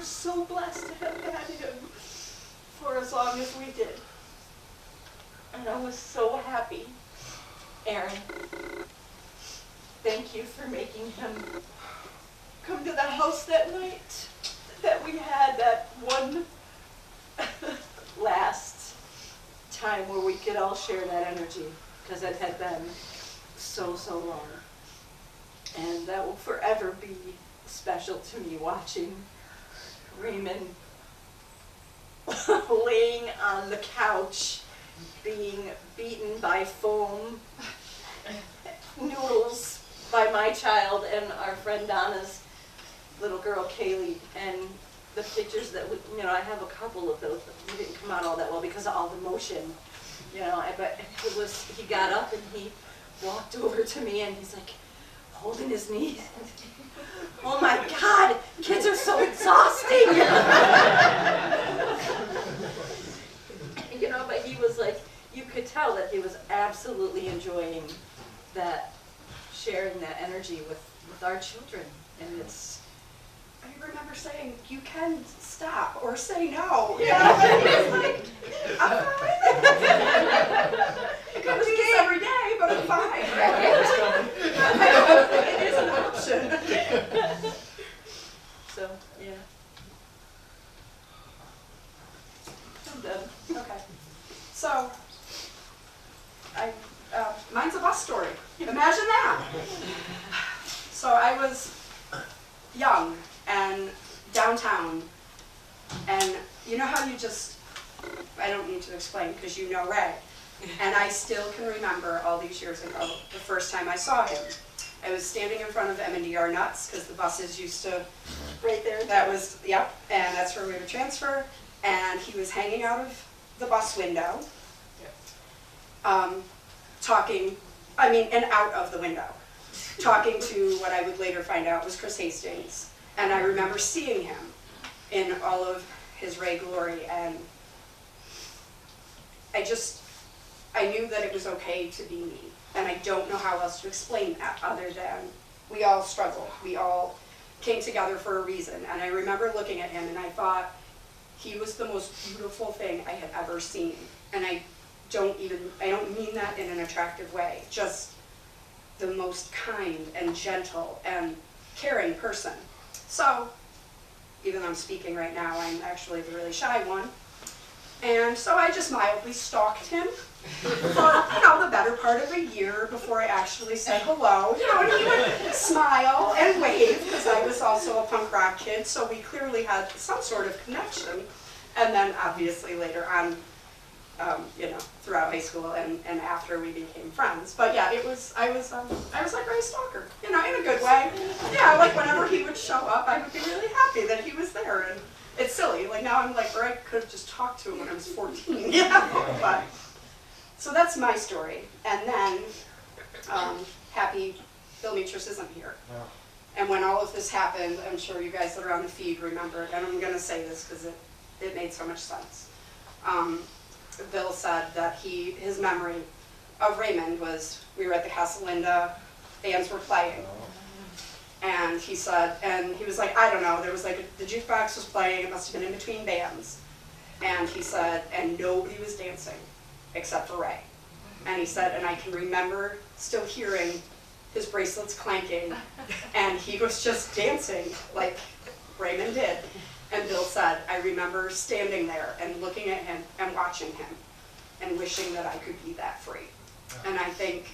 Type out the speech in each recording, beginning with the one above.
so blessed to have had him for as long as we did. And I was so happy. Aaron, thank you for making him come to the house that night that we had that one last time where we could all share that energy, because it had been so long. And that will forever be special to me, watching Raymond laying on the couch being beaten by foam noodles by my child and our friend Donna's little girl Kaylee. And the pictures that I have a couple of those, but they didn't come out all that well because of all the motion, but it was, he got up and he walked over to me and he's like holding his knees. Oh my God, kids are so exhausting. But he was like, you could tell that he was absolutely enjoying that, sharing that energy with our children. And it's, I remember saying, you can stop or say no. But he was like, I'm fine. I go to this every day, but I'm fine. It is an option. So, yeah. I'm done. Okay. So, mine's a bus story. Imagine that. So I was young and downtown, and you know how you just, I don't need to explain because you know Ray, and I still can remember all these years ago, the first time I saw him. I was standing in front of M&DR Nuts because the buses used to, Right there. that was, yep, and that's where we would transfer, and he was hanging out of the bus window, talking, and out of the window, talking to what I would later find out was Chris Hastings. And I remember seeing him in all of his Ray glory, and I knew that it was okay to be me. And I don't know how else to explain that other than we all struggled. We all came together for a reason. And I remember looking at him and I thought he was the most beautiful thing I had ever seen. And I don't mean that in an attractive way, just the most kind and gentle and caring person. So, even though I'm speaking right now, I'm actually the really shy one. And so I just mildly stalked him for, the better part of a year before I actually said hello. And he would smile and wave, because I was also a punk rock kid, so we clearly had some sort of connection. And then obviously later on, throughout high school and after we became friends. But yeah, I was like Ray's stalker, in a good way. Yeah, like whenever he would show up, I would be really happy that he was there. And it's silly, like now I'm like, or I could have just talked to him when I was 14, But, so that's my story. And then, happy Bill Metris isn't here. And when all of this happened, I'm sure you guys that are on the feed remember it, and I'm gonna say this because it made so much sense. Bill said that his memory of Raymond was, we were at the Casa Linda, bands were playing. And he said, and he was like, I don't know, there was like, the jukebox was playing, it must have been in between bands. And he said, and nobody was dancing except for Ray. And he said, and I can remember still hearing his bracelets clanking, and he was just dancing like Raymond did. And Bill said, I remember standing there and looking at him and watching him and wishing that I could be that free. And I think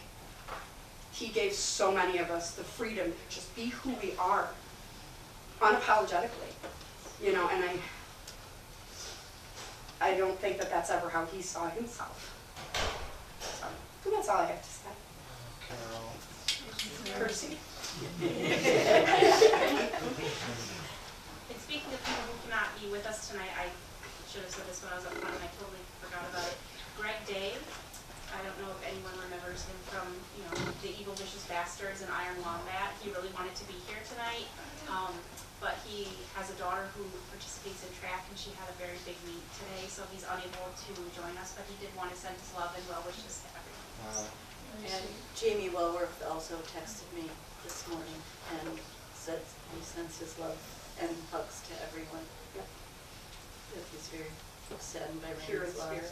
he gave so many of us the freedom to just be who we are, unapologetically, and I don't think that that's ever how he saw himself. So that's all I have to say. Carol. Percy? And speaking of people who cannot be with us tonight, I should have said this when I was up front and I totally forgot about it. Greg Day, I don't know if anyone remembers him from, the Evil Vicious Bastards and Iron Wombat. He really wanted to be here tonight, but he has a daughter who participates in track and she had a very big meet today, so he's unable to join us, but he did want to send his love and well wishes to everyone. And Jamie Wellworth also texted me this morning and said he sends his love and hugs to everyone. Yep. It was very saddened by Pure in Raymond's loss. spirit.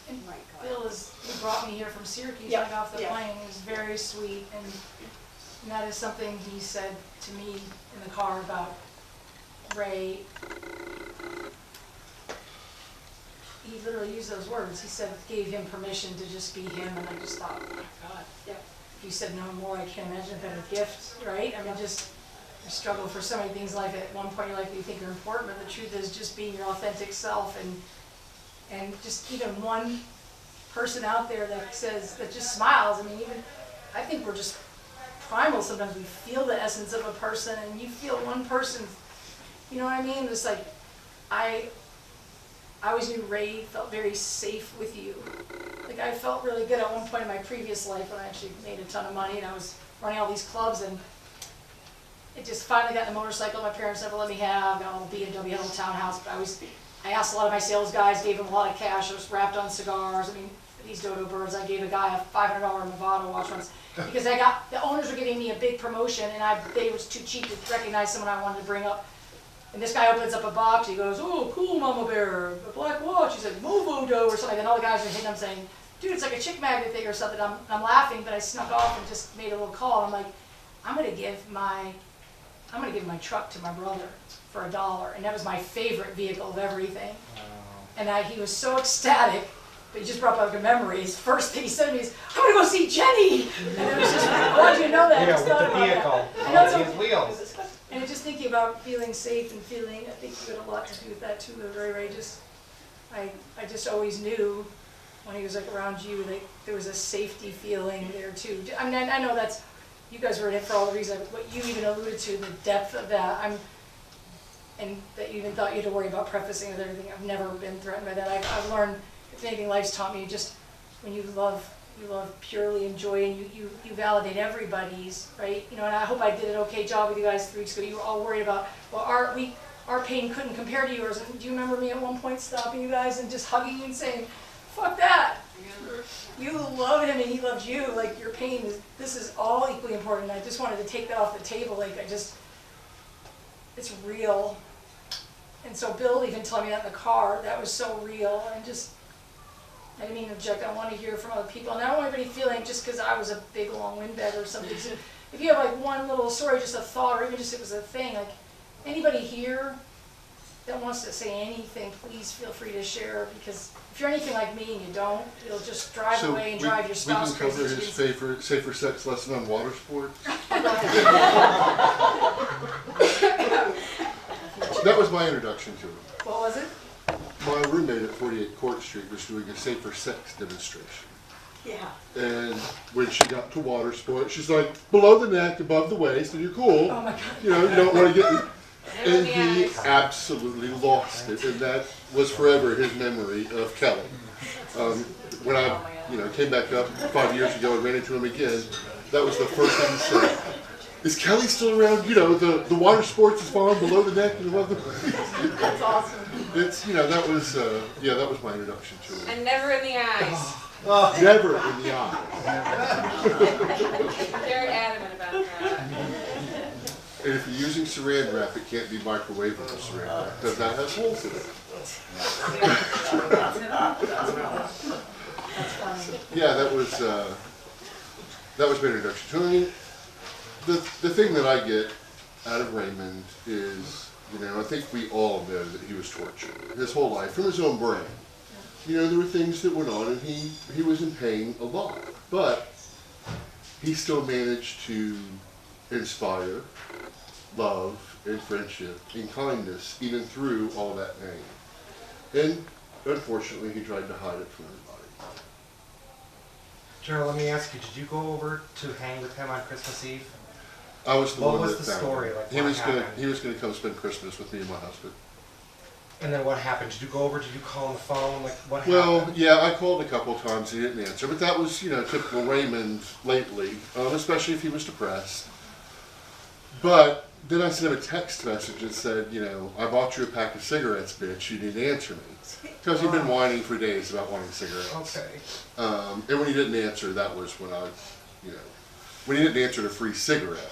And My God. Bill he brought me here from Syracuse Yeah, right off the yeah. plane. He was very sweet, and that is something he said to me in the car about Ray. He literally used those words. He said, gave him permission to just be him, and I just thought, oh my God. Yeah. If you said no more, I can't imagine a better gift, right? I mean, just, I struggle for so many things in life. At one point in your life you think are important, but the truth is just being your authentic self, and just even one person out there that says, that just smiles. I mean, even, I think we're just primal sometimes. We feel the essence of a person, and you feel one person, you know what I mean? It's like, I always knew Ray felt very safe with you. Like, I felt really good at one point in my previous life when I actually made a ton of money and I was running all these clubs, and it just finally got in a motorcycle my parents never let me have, got a little BMW, had a little townhouse, but I asked a lot of my sales guys, gave them a lot of cash, I was wrapped on cigars. I mean, these dodo birds, I gave a guy a $500 Movado watch once, because the owners were giving me a big promotion, and they was too cheap to recognize someone I wanted to bring up. And this guy opens up a box, he goes, oh, cool, Mama Bear, a black watch. He said, Movodo or something. And all the guys are hitting him saying, dude, it's like a chick magnet thing or something. I'm laughing, but I snuck off and just made a little call. I'm like, I'm gonna give my truck to my brother for $1. And that was my favorite vehicle of everything. And he was so ecstatic, but he just brought back a memory. His first thing he said to me is, I'm gonna go see Jenny. And it was just, why do you know that? I Yeah, just with thought the about that. vehicle. I know, Oh, so- his wheels. And just thinking about feeling safe and feeling, I think you had a lot to do with that too, with Rayray. I just always knew when he was like around you, like there was a safety feeling there too. I mean, I know that's, you guys were in it for all the reasons, what you even alluded to, the depth of that. And that you even thought you had to worry about prefacing with everything. I've never been threatened by that. I've learned, if anything, life's taught me just when you love purely and joy, and you validate everybody's, right? You know, and I hope I did an okay job with you guys 3 weeks ago. You were all worried about, well, our pain couldn't compare to yours. And do you remember me at one point stopping you guys and just hugging you and saying, fuck that. You love him and he loves you. Like, your pain this is all equally important. I just wanted to take that off the table. Like, it's real. And so Bill even told me that in the car, that was so real. And I didn't mean to object. I want to hear from other people. And I don't want anybody feeling just because I was a big long windbag or something. So if you have like one little story, just a thought, or even just it was a thing, like anybody here that wants to say anything, please feel free to share. Because if you're anything like me and you don't, you'll just drive away and drive your spouse we can cover crazy. his safer sex lesson on water sports. That was my introduction to him. What was it? My roommate at 48 Court Street was doing a safer sex demonstration. Yeah. And when she got to water sports, she's like, below the neck, above the waist, and you're cool. Oh my God. You know, you don't want to get... There And the he eyes. absolutely lost it, and that was forever his memory of Kelly. When I, came back up 5 years ago and ran into him again, that was the first thing he said. Is Kelly still around? You know, the water sports is falling below the neck and above the waist. That's awesome. It's, that was my introduction to him. And never in the eyes. Never in the eye. Very adamant about that. And if you're using saran wrap, it can't be microwavable saran wrap, because that has holes in it. Yeah, that was my introduction to him. The thing that I get out of Raymond is, I think we all know that he was tortured his whole life from his own brain. There were things that went on, and he was in pain a lot, but he still managed to inspire love and friendship and kindness even through all that pain. And unfortunately, he tried to hide it from everybody. Gerald, let me ask you, did you go over to hang with him on Christmas Eve? I was the What one was that the found story? him. Like, He what was gonna happened? come spend Christmas with me and my husband. And then what happened? Did you go over? Did you call on the phone? Like, what Well, happened? yeah, I called a couple of times. He didn't answer, but that was typical Raymond lately, especially if he was depressed. But then I sent him a text message and said, I bought you a pack of cigarettes, bitch. You didn't answer me. Because he'd been whining for days about wanting cigarettes. Okay. And when he didn't answer, that was when when he didn't answer the free cigarette.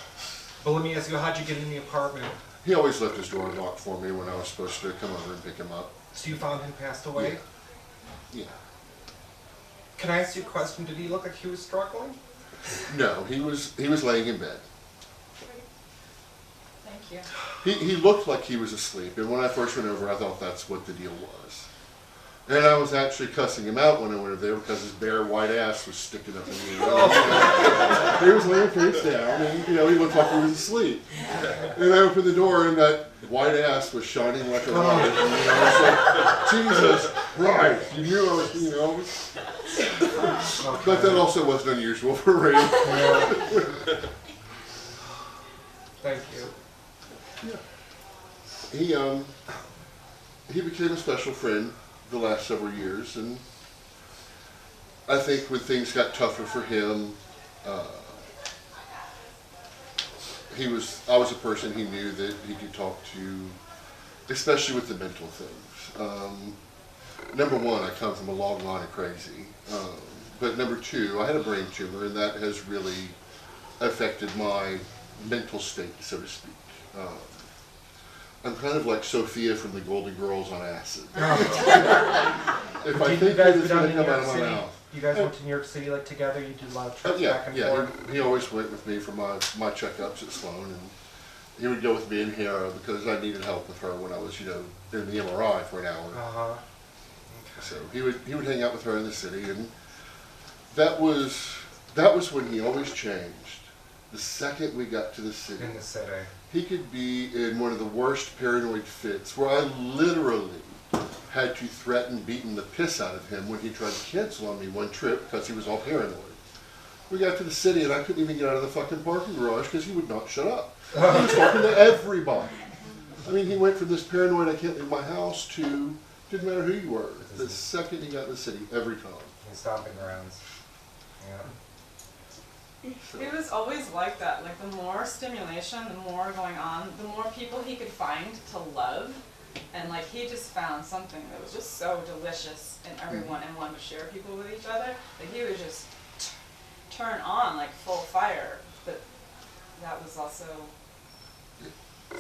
But let me ask you, how'd you get in the apartment? He always left his door locked for me when I was supposed to come over and pick him up. So you found him passed away? Yeah. Can I ask you a question? Did he look like he was struggling? No, he was laying in bed. Thank you. He looked like he was asleep, and when I first went over, I thought that's what the deal was. And I was actually cussing him out when I went over there because his bare white ass was sticking up in the air. He was laying face down, and he looked like he was asleep. And I opened the door, and that white ass was shining like a light. And I was like, Jesus Christ! You knew I was, But that also wasn't unusual for Ray. Thank you. He became a special friend the last several years, and I think when things got tougher for him, I was a person he knew that he could talk to, especially with the mental things. Number one, I come from a long line of crazy, but number two, I had a brain tumor, and that has really affected my mental state, so to speak. I'm kind of like Sophia from the Golden Girls on acid. If I Did think you guys it's go down going to to New come out York of my City? mouth. You guys went to New York City like together? You did a lot of trips back and Yeah, forth? he always went with me for my checkups at Sloan, and he would go with me in here because I needed help with her when I was, in the MRI for an hour. Uh-huh. So he would hang out with her in the city, and that was when he always changed. The second we got to the city, In the city. he could be in one of the worst paranoid fits where I literally had to threaten beating the piss out of him when he tried to cancel on me one trip because he was all paranoid. We got to the city and I couldn't even get out of the fucking parking garage because he would not shut up. He was talking to everybody. I mean, he went from this paranoid I can't leave my house to didn't matter who you were. The second he got in the city, every time. He's stomping grounds. Yeah. He was always like that. Like the more stimulation, the more going on, the more people he could find to love. And like he just found something that was just so delicious in everyone and wanted to share people with each other. Like he would just turn on like full fire. But that was also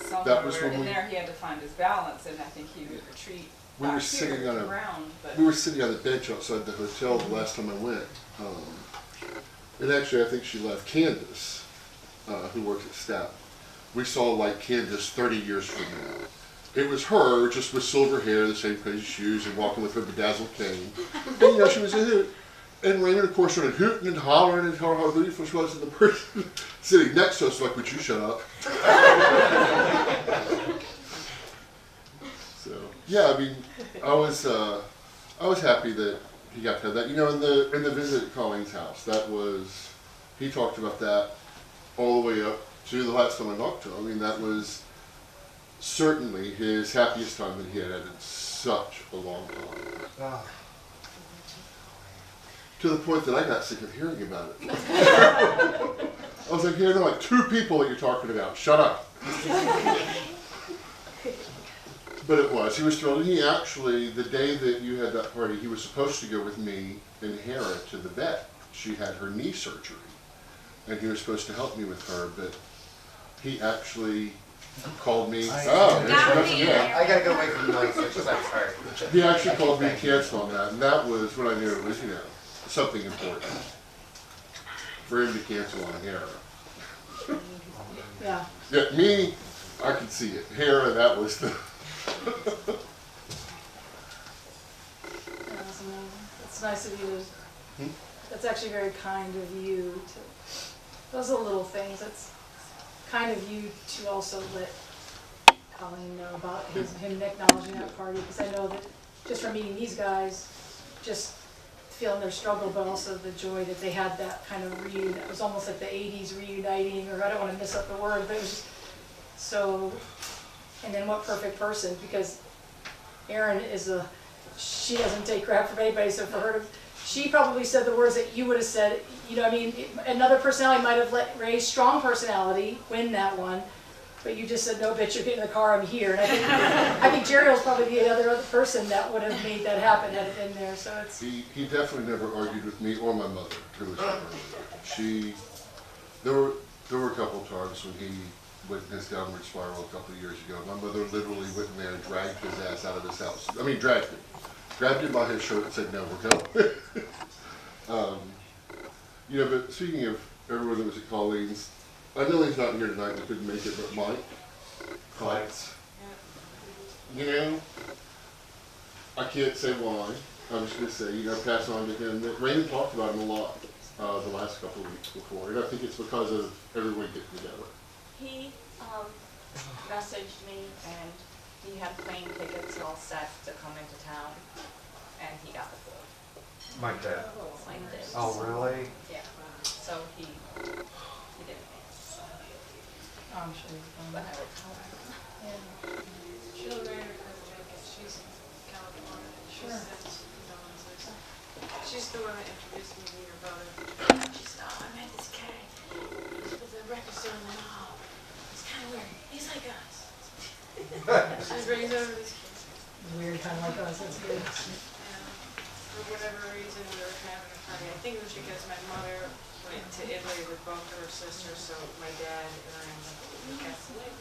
somewhere That was where when in we- there he had to find his balance, and I think he would retreat We were back sitting here on to a- the ground. But We were sitting on the bench outside the hotel the last time I went. And actually, I think she left Candace, who works at STAP. We saw like Candace 30 years from now. It was her, just with silver hair, the same crazy shoes, and walking with her bedazzled cane. And she was a hoot. And Raymond, of course, started hooting and hollering and telling how beautiful she was, and the person sitting next to us was like, would you shut up? So, yeah, I mean, I was happy that he got to have that. In the visit at Colleen's house, he talked about that all the way up to the last time I talked to him. I mean, that was certainly his happiest time that he had in such a long time. Oh. To the point that I got sick of hearing about it. I was like, here are like two people that you're talking about. Shut up. But it was. He was thrilled. He actually, the day that you had that party, he was supposed to go with me and Hera to the vet. She had her knee surgery. And he was supposed to help me with her, but he actually called me. I gotta go away from noise, so just, I'm sorry. He actually called me and canceled on that, and that was when I knew it was, something important for him to cancel on Hera. Yeah. Yeah, me, I could see it. Hera, that was the. That was amazing. It's nice of you to, that's actually very kind of you to, those are little things, it's kind of you to also let Colleen know about him acknowledging that party, because I know that just from meeting these guys, just feeling their struggle, but also the joy that they had that kind of reunion, it was almost like the 80s reuniting, or I don't want to mess up the word, but it was just so, and then what perfect person, because Erin she doesn't take crap from anybody, so for her to, she probably said the words that you would have said, another personality might have let Ray's strong personality win that one, but you just said, no bitch, you're getting in the car, I'm here, and I think Jerry was probably the other person that would have made that happen had it been there, so it's. He definitely never argued with me or my mother, who was her. There were a couple of times when he went in his downward spiral a couple of years ago. My mother literally went in there and dragged his ass out of his house. I mean, dragged him. Grabbed him by his shirt and said, no, we're going. You know, but speaking of everyone that was at Colleen's, I know he's not here tonight, we couldn't make it, but Mike, you know, I can't say why. I was going to say, you know, pass on to him that Raymond talked about him a lot the last couple of weeks before, and I think it's because of everyone getting together. He messaged me and he had plane tickets all set to come into town, and he got the flu. Mike did. Like this. Oh, really? Yeah. So he didn't make it. So. I'm sure he's fine. But I would tell him. She'll marry her because she's in California. She sends condolences. She's the one that introduced me to your brother. She said, oh, I met this guy. He's with the record store in the hall. It's kind of weird. He's like us. She brings over this kid. Weird, kind of like us, that's good. And for whatever reason, we were having a party. I think it was because my mother went to Italy with both of her sisters, so my dad and I were Catholic.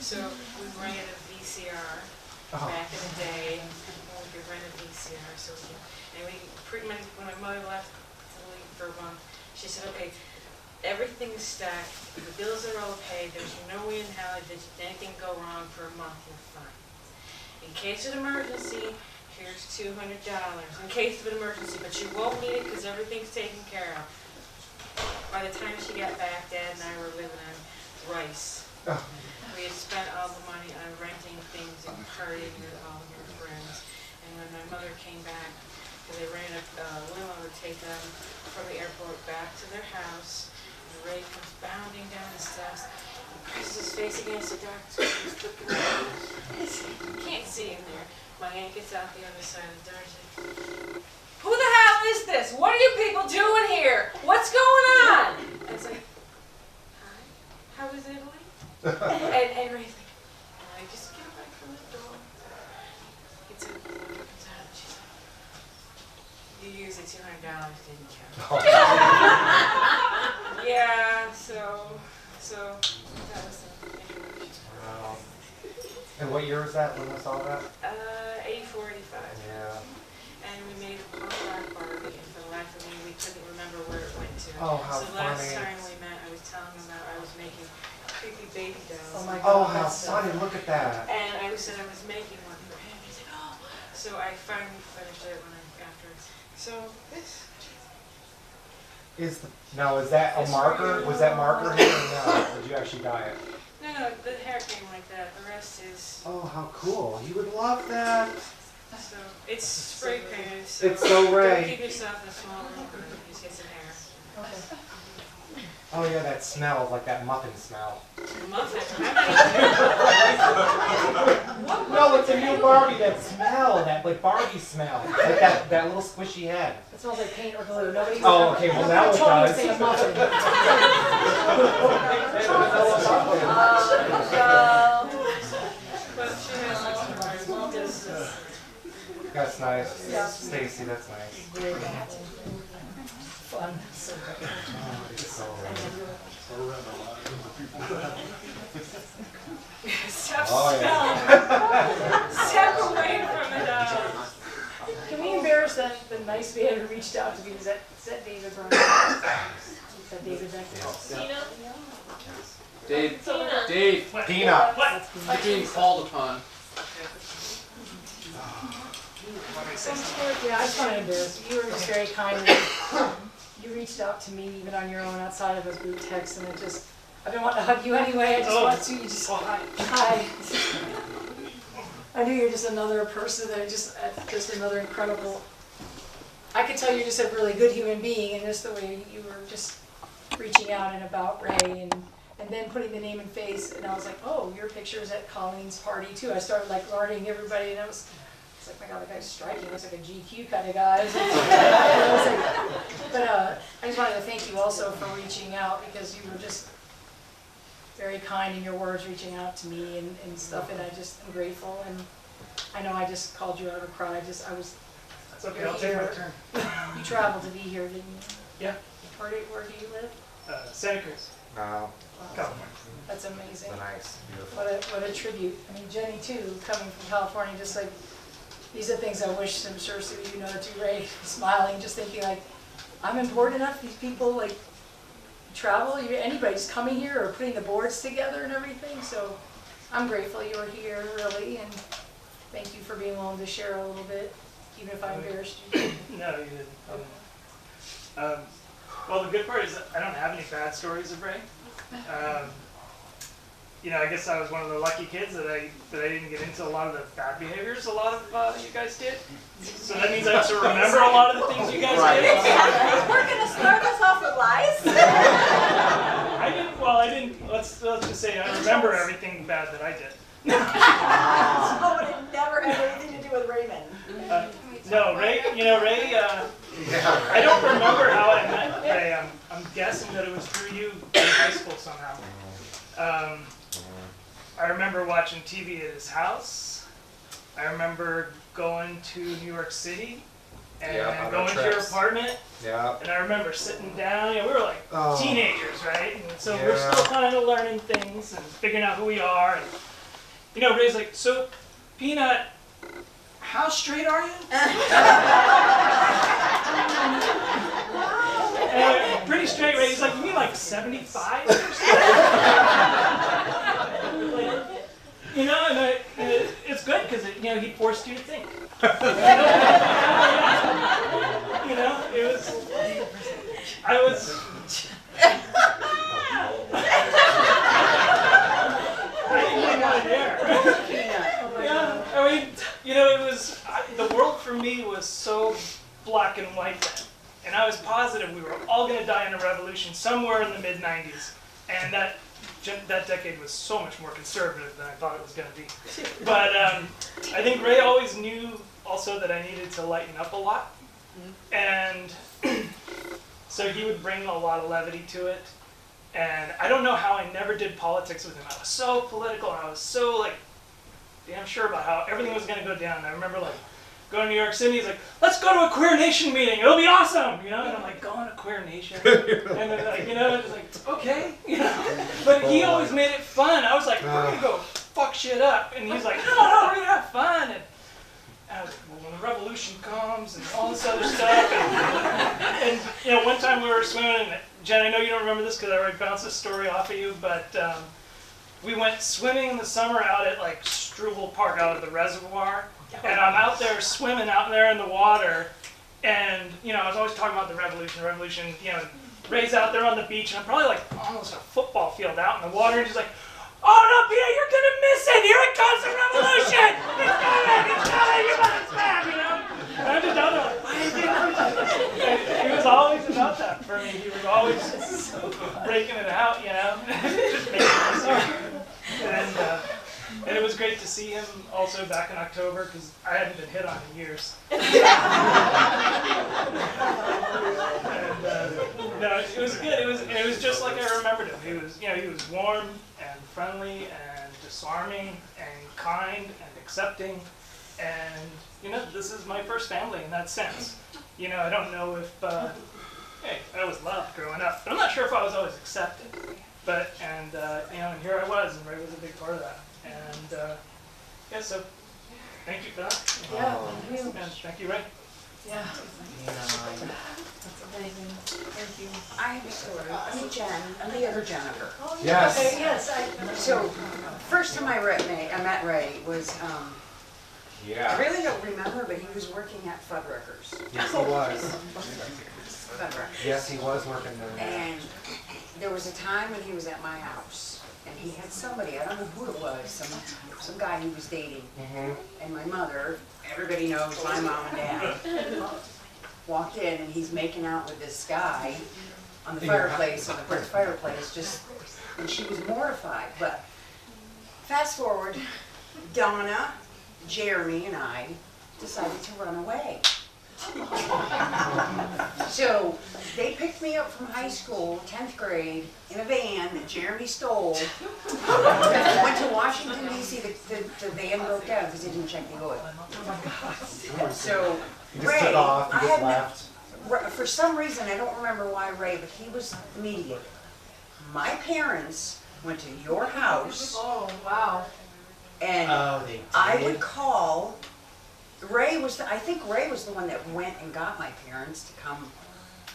So we rented a VCR back in the day. We could rent a VCR, so we could, and when my mother left to leave for a month, she said, okay, everything's stacked, the bills are all paid, there's no way in hell did anything go wrong for a month, you're fine. In case of an emergency, here's $200. In case of an emergency, but you won't need it because everything's taken care of. By the time she got back, Dad and I were living on rice. We had spent all the money on renting things and partying with all of our friends. And when my mother came back, they rented a limo to take them from the airport back to their house. And Ray comes bounding down the steps and presses his face against the dark. You can't see him there. My aunt gets out the other side of the door and says, who the hell is this? What are you people doing here? What's going on? And it's like, hi, how was Italy? and Ray's like, I just get back from the door. Gets in, comes out, and she's like, you used the $200, didn't you? Yeah, so that was the introduction. Wow. And what year was that when was all that? 84, 85. Yeah. And we made a punk rock Barbie, and for the life of me, we couldn't remember where it went to. Oh, how so last funny. time we met, I was telling him that I was making creepy baby dolls. Oh my Oh, God, how that's funny, look at that. And I said I was making one for him. He's like, oh. So I finally finished it after. So this. Is that a marker? Was that marker here or no? Did you actually dye it? No, the hair came like that. The rest is. Oh, how cool. You would love that. So it's spray painted. So It's so don't Ray. keep yourself in a small room and just get some hair. Okay. Oh yeah, that smell, like that muffin smell. Muffin. No, it's a new Barbie, that smell, that like Barbie smell. Like that little squishy head. It smells like paint or glue. Nobody. Oh, okay, well now it Tony would does. say a muffin. But she has like some this. That's nice. Yeah. Stacy, that's nice. Very fun. Oh, it's so Step, Oh, yeah. step away from the dog. Can we embarrass the nice man who reached out to me? Is that David Brown? Is that David back there? Tina? Dave, Peanut. you're being called upon. Yeah, I just want to embarrass you. You were just very kind. You reached out to me even on your own outside of a group text, and I've been wanting to hug you anyway. I just want to. You just hi. I knew you're just another person that just another incredible. I could tell you're just a really good human being, and just the way you were just reaching out and about Ray and then putting the name and face, and I was like, oh, your picture is at Colleen's party too. I started like learning everybody, and it's like, my God, the guy's striking. Looks like a GQ kind of guy. I just wanted to thank you also for reaching out, because you were just very kind in your words, reaching out to me and stuff, and I just am grateful. And I know I just called you out of a cry. I was. That's okay. I'll take my turn. You traveled to be here, didn't you? Yeah. Where do you live? Santa Cruz. No, California. That's amazing. it's nice, beautiful. What a tribute. I mean, Jenny too, coming from California, just like, these are things I wish, I'm sure Sue, you know too, Ray, smiling, just thinking like, I'm important enough, these people like travel, anybody's coming here or putting the boards together and everything, so I'm grateful you were here, really, and thank you for being willing to share a little bit, even if I embarrassed you. No, you didn't. Well, the good part is that I don't have any bad stories of Ray. You know, I guess I was one of the lucky kids that I didn't get into a lot of the bad behaviors a lot of you guys did. So that means I have to remember a lot of the things you guys did. We're gonna start us off with lies? I didn't, let's just say I remember everything bad that I did. So it never had anything to do with Raymond. No, Ray, Ray, I don't remember how I met Ray. I'm guessing that it was through you in high school somehow. I remember watching TV at his house. I remember going to New York City and on going our to your trips. apartment. Yeah. And I remember sitting down, we were like teenagers, right? And so we're Yeah. still kind of learning things and figuring out who we are. And, Ray's like, so, Peanut, how straight are you? Pretty straight, Ray. He's like, you mean like 75 or something? And it's good because he forced you to think. It was, I was. I didn't even want to dare. Yeah, I mean, it was, the world for me was so black and white then. And I was positive we were all going to die in a revolution somewhere in the mid-90s. And that decade was so much more conservative than I thought it was going to be. But I think Ray always knew also that I needed to lighten up a lot. And so he would bring a lot of levity to it. And I don't know how I never did politics with him. I was so political and I was so damn sure about how everything was going to go down. I remember going to New York City, he's like, let's go to a Queer Nation meeting, it'll be awesome, And I'm like, going to Queer Nation? And then it's like, okay, But he always made it fun. I was like, we're going to go fuck shit up. And he's like, no, we're going to have fun. And I was like, well, when the revolution comes and all this other stuff. And one time we were swimming, and Jen, I know you don't remember this because I already bounced this story off of you, but we went swimming in the summer out at Struble Park, out at the reservoir. And I'm out there swimming out there in the water, and I was always talking about the revolution. Ray's out there on the beach, and I'm probably almost a football field out in the water, and he's like, "Oh no, Peter, you're gonna miss it! Here it comes, the revolution! It's coming! You better swim!" And I'm just out there and he was always about that for me. He was always breaking it out, just making it start. And it was great to see him also back in October because I hadn't been hit on in years. And no, it was good. It was just like I remembered him. He was warm and friendly and disarming and kind and accepting. And this is my first family in that sense. I don't know if I was loved growing up, but I'm not sure if I was always accepted. But and here I was, and Ray was a big part of that. And so thank you for that. Yeah, thank you. And thank you, Ray. Yeah. That's amazing. Thank you. I have a story. I'm Jen. I'm the other Jennifer. Yes. Okay, yes, So, first time I met Ray was, I Yeah. really don't remember, but he was working at Fuddruckers. Yes, he was. Fuddruckers. Yes, he was working there. And there was a time when he was at my house, and he had somebody, I don't know who it was, some guy he was dating. And my mother, everybody knows my mom and dad, walked in, and he's making out with this guy on the fireplace, and she was mortified. But fast forward, Donna, Jeremy, and I decided to run away. So they picked me up from high school, 10th grade, in a van that Jeremy stole. Went to Washington, D.C. The van broke down because he didn't check the oil. So He just took off, he just left. For some reason, I don't remember why Ray, but he was the mediator. my parents went to your house Oh, wow. and Oh, they I did? would call. I think Ray was the one that went and got my parents to come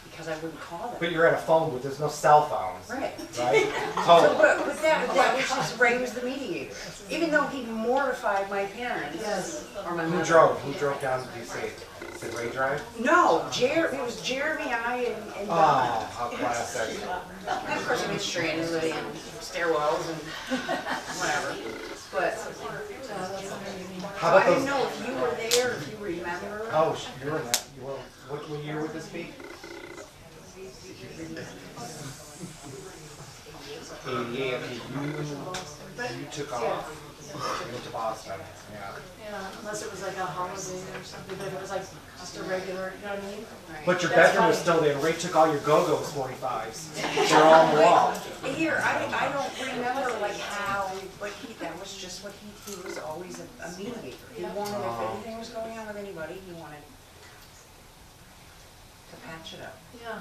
because I wouldn't call them. But you're at a phone booth, there's no cell phones. Right. Right? So, Totally. but that was just, Ray was the mediator. Even though he mortified my parents. Yes. Or my Who mother. drove? Who drove down to DC? Did Ray drive? No, it was Jeremy, I, and Oh, Donna. how classic. And of course, we get stranded in stairwells and whatever. But That's amazing. How so I about didn't those? know if you were there, if you remember. Oh, you were in that. You were. What year would this be? 88. Okay, you took off. You went to Boston. Yeah. Yeah, unless it was like a holiday or something, but it was like just a regular, you know what I mean? But your That's bedroom was funny. still there. Ray took all your Go-Go's 45s. They're all on the wall. Here, I don't remember like how, but that was just what he was always a mediator. He wanted, if anything was going on with anybody, he wanted to patch it up. Yeah,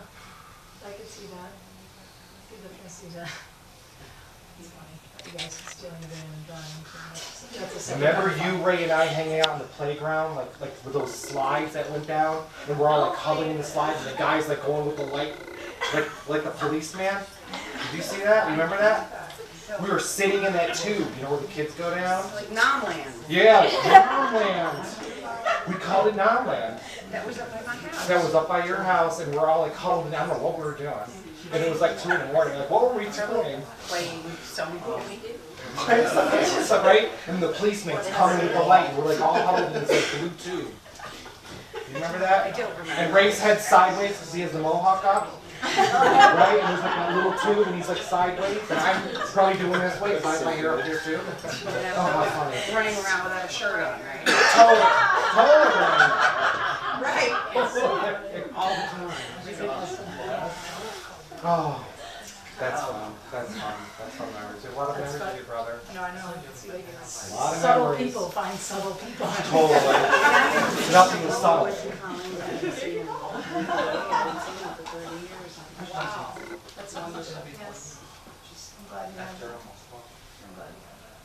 I could see that. I could definitely see that. It's funny. You guys stealing the van and dying. That's a second Remember time. you, Ray, and I hanging out on the playground, like with those slides that went down, and we're all like huddling in the slides, and the guy's like going with the light, like the policeman. Did you see that? Remember that? We were sitting in that tube, you know where the kids go down? Like Nomland, Yeah, Nomland. We called it Nomland. that was up by my house. That was up by your house, and we're all like huddled, and I don't know what we were doing. And it was like 2 in the morning. Like, what were we doing? Playing some movie. So, right? And the policeman's coming with the light. And we're like all huddled in this like blue tube. You remember that? I don't remember. And Ray's head sideways because he has the mohawk up. Right? And there's like that little tube and he's like sideways. And I'm probably doing this way because I have my hair up here too. Oh, how funny. Running around without a shirt on, right? Totally. Right. All the time. Oh, that's fun. That's fun. That's fun memories. A lot of memories with your brother. No, I know, it's like A lot of subtle memories. people find subtle people. Totally. Nothing is subtle. Wow, that's wonderful. Yes. I'm glad you had that. I'm glad you had that.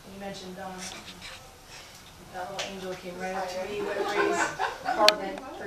And you mentioned, that little angel came right up to me with Ray's apartment for